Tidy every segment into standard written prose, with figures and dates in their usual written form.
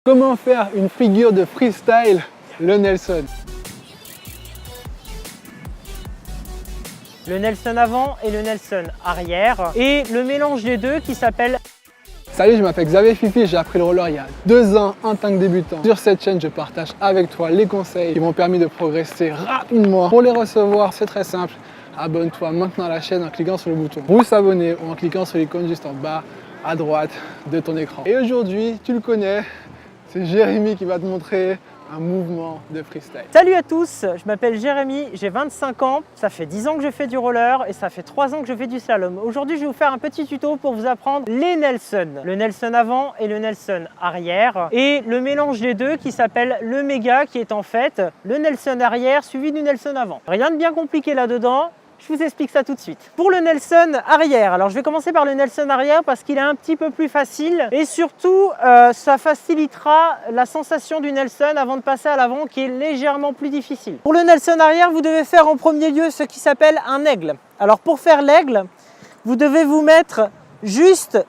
Comment faire une figure de freestyle, le Nelson? Le Nelson avant et le Nelson arrière et le mélange des deux qui s'appelle... Salut, je m'appelle Xavier Fifi, j'ai appris le roller il y a 2 ans en tant que débutant. Sur cette chaîne, je partage avec toi les conseils qui m'ont permis de progresser rapidement. Pour les recevoir, c'est très simple. Abonne-toi maintenant à la chaîne en cliquant sur le bouton rouge s'abonner ou en cliquant sur l'icône juste en bas à droite de ton écran. Et aujourd'hui, tu le connais, c'est Jérémy qui va te montrer un mouvement de freestyle. Salut à tous, je m'appelle Jérémy, j'ai 25 ans, ça fait 10 ans que je fais du roller et ça fait 3 ans que je fais du slalom. Aujourd'hui, je vais vous faire un petit tuto pour vous apprendre les Nelson. Le Nelson avant et le Nelson arrière et le mélange des deux qui s'appelle le méga qui est en fait le Nelson arrière suivi du Nelson avant. Rien de bien compliqué là-dedans. Je vous explique ça tout de suite. Pour le Nelson arrière, alors je vais commencer par le Nelson arrière parce qu'il est un petit peu plus facile et surtout ça facilitera la sensation du Nelson avant de passer à l'avant qui est légèrement plus difficile. Pour le Nelson arrière, vous devez faire en premier lieu ce qui s'appelle un aigle. Alors pour faire l'aigle, vous devez vous mettre juste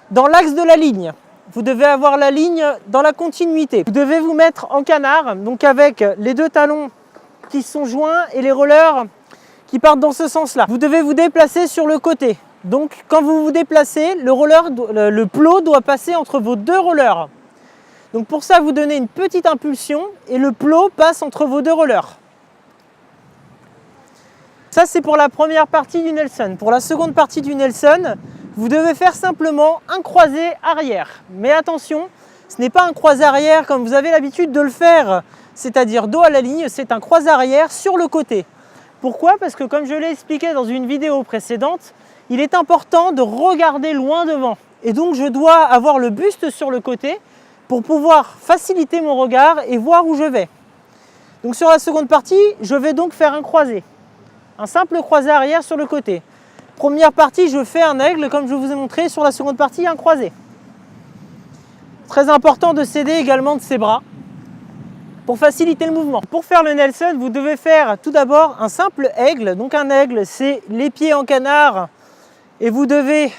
dans l'axe de la ligne. Vous devez avoir la ligne dans la continuité. Vous devez vous mettre en canard, donc avec les deux talons qui sont joints et les rollers qui partent dans ce sens-là. Vous devez vous déplacer sur le côté. Donc quand vous vous déplacez, le plot doit passer entre vos deux rollers. Donc pour ça, vous donnez une petite impulsion et le plot passe entre vos deux rollers. Ça, c'est pour la première partie du Nelson. Pour la seconde partie du Nelson, vous devez faire simplement un croisé arrière. Mais attention, ce n'est pas un croisé arrière comme vous avez l'habitude de le faire, c'est-à-dire dos à la ligne, c'est un croisé arrière sur le côté. Pourquoi? Parce que comme je l'ai expliqué dans une vidéo précédente, il est important de regarder loin devant. Et donc je dois avoir le buste sur le côté pour pouvoir faciliter mon regard et voir où je vais. Donc sur la seconde partie, je vais donc faire un croisé. Un simple croisé arrière sur le côté. Première partie, je fais un aigle comme je vous ai montré. Sur la seconde partie, un croisé. Très important de s'aider également de ses bras pour faciliter le mouvement. Pour faire le Nelson, vous devez faire tout d'abord un simple aigle. Donc un aigle, c'est les pieds en canard et vous devez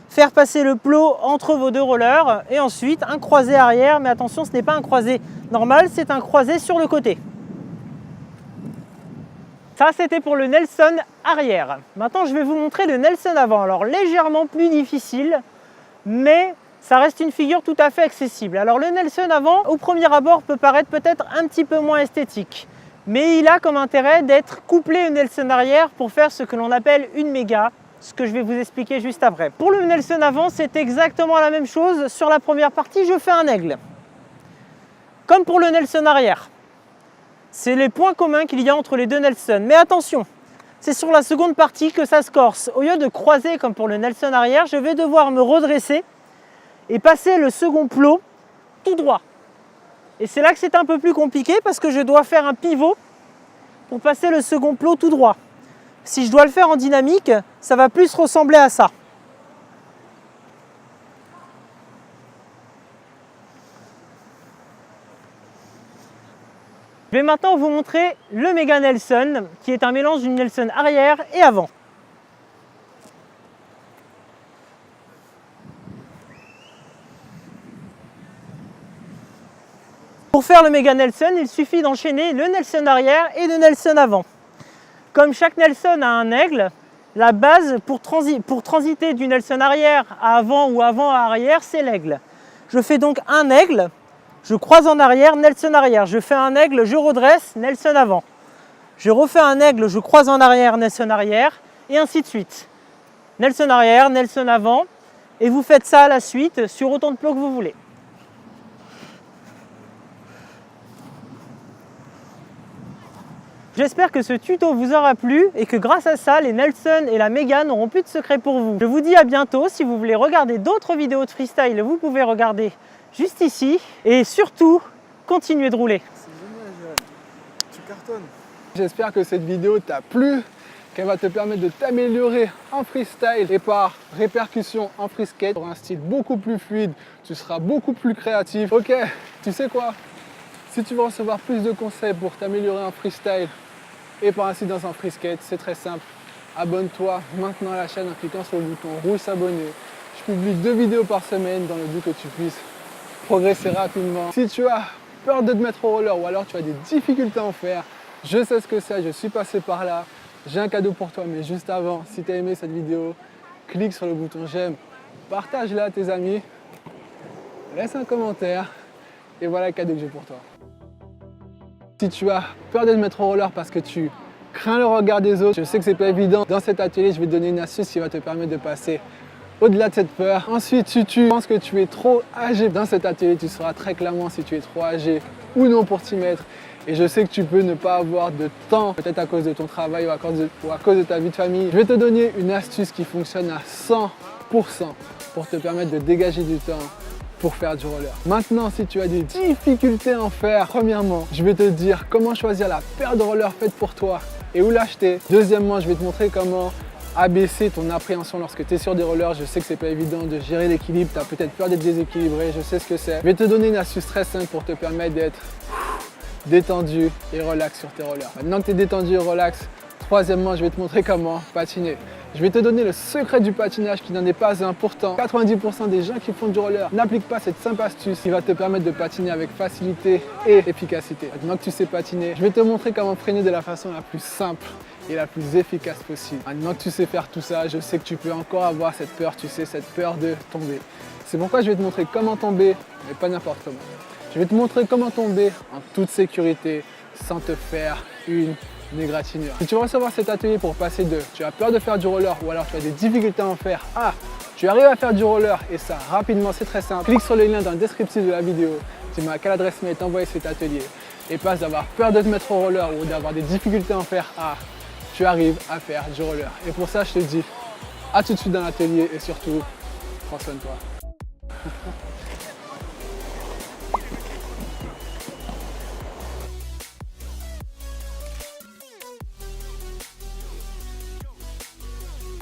faire passer le plot entre vos deux rollers et ensuite un croisé arrière. Mais attention, ce n'est pas un croisé normal, c'est un croisé sur le côté. Ça, c'était pour le Nelson arrière. Maintenant, je vais vous montrer le Nelson avant. Alors légèrement plus difficile, mais ça reste une figure tout à fait accessible. Alors le Nelson avant, au premier abord, peut paraître peut-être un petit peu moins esthétique. Mais il a comme intérêt d'être couplé au Nelson arrière pour faire ce que l'on appelle une méga, ce que je vais vous expliquer juste après. Pour le Nelson avant, c'est exactement la même chose. Sur la première partie, je fais un aigle. Comme pour le Nelson arrière. C'est les points communs qu'il y a entre les deux Nelson. Mais attention, c'est sur la seconde partie que ça se corse. Au lieu de croiser comme pour le Nelson arrière, je vais devoir me redresser et passer le second plot tout droit. Et c'est là que c'est un peu plus compliqué parce que je dois faire un pivot pour passer le second plot tout droit. Si je dois le faire en dynamique, ça va plus ressembler à ça. Je vais maintenant vous montrer le méga Nelson qui est un mélange du Nelson arrière et avant. Pour faire le méga Nelson, il suffit d'enchaîner le Nelson arrière et le Nelson avant. Comme chaque Nelson a un aigle, la base pour transiter du Nelson arrière à avant ou avant à arrière, c'est l'aigle. Je fais donc un aigle, je croise en arrière, Nelson arrière. Je fais un aigle, je redresse, Nelson avant. Je refais un aigle, je croise en arrière, Nelson arrière, et ainsi de suite. Nelson arrière, Nelson avant, et vous faites ça à la suite sur autant de plots que vous voulez. J'espère que ce tuto vous aura plu et que grâce à ça, les Nelson et la méga n'auront plus de secret pour vous. Je vous dis à bientôt. Si vous voulez regarder d'autres vidéos de freestyle, vous pouvez regarder juste ici. Et surtout, continuez de rouler. C'est génial, Jérémy. Tu cartonnes. J'espère que cette vidéo t'a plu, qu'elle va te permettre de t'améliorer en freestyle et par répercussion en free skate. Tu auras un style beaucoup plus fluide, tu seras beaucoup plus créatif. Ok, tu sais quoi? Si tu veux recevoir plus de conseils pour t'améliorer en freestyle et par ainsi dans un free skate, c'est très simple. Abonne-toi maintenant à la chaîne en cliquant sur le bouton rouge s'abonner. Je publie 2 vidéos par semaine dans le but que tu puisses progresser rapidement. Si tu as peur de te mettre au roller ou alors tu as des difficultés à en faire, je sais ce que c'est, je suis passé par là. J'ai un cadeau pour toi, mais juste avant, si tu as aimé cette vidéo, clique sur le bouton j'aime, partage-la à tes amis, laisse un commentaire et voilà le cadeau que j'ai pour toi. Si tu as peur de te mettre au roller parce que tu crains le regard des autres, je sais que c'est pas évident. Dans cet atelier, je vais te donner une astuce qui va te permettre de passer au-delà de cette peur. Ensuite, si tu penses que tu es trop âgé dans cet atelier, tu sauras très clairement si tu es trop âgé ou non pour t'y mettre. Et je sais que tu peux ne pas avoir de temps, peut-être à cause de ton travail ou à cause de ta vie de famille. Je vais te donner une astuce qui fonctionne à 100% pour te permettre de dégager du temps pour faire du roller. Maintenant, si tu as des difficultés à en faire, premièrement, je vais te dire comment choisir la paire de rollers faite pour toi et où l'acheter. Deuxièmement, je vais te montrer comment abaisser ton appréhension lorsque tu es sur des rollers. Je sais que c'est pas évident de gérer l'équilibre, tu as peut-être peur d'être déséquilibré, je sais ce que c'est. Je vais te donner une astuce très simple pour te permettre d'être détendu et relax sur tes rollers. Maintenant que tu es détendu et relax, troisièmement, je vais te montrer comment patiner. Je vais te donner le secret du patinage qui n'en est pas un. Pourtant, 90% des gens qui font du roller n'appliquent pas cette simple astuce qui va te permettre de patiner avec facilité et efficacité. Maintenant que tu sais patiner, je vais te montrer comment freiner de la façon la plus simple et la plus efficace possible. Maintenant que tu sais faire tout ça, je sais que tu peux encore avoir cette peur, tu sais, cette peur de tomber. C'est pourquoi je vais te montrer comment tomber, mais pas n'importe comment. Je vais te montrer comment tomber en toute sécurité sans te faire une égratignure. Si tu veux recevoir cet atelier pour passer de tu as peur de faire du roller ou alors tu as des difficultés à en faire à tu arrives à faire du roller et ça rapidement, c'est très simple, clique sur le lien dans le descriptif de la vidéo, dis-moi à quelle adresse mail t'envoyer cet atelier et passe d'avoir peur de te mettre au roller ou d'avoir des difficultés à en faire à tu arrives à faire du roller. Et pour ça, je te dis à tout de suite dans l'atelier et surtout, prends soin de toi.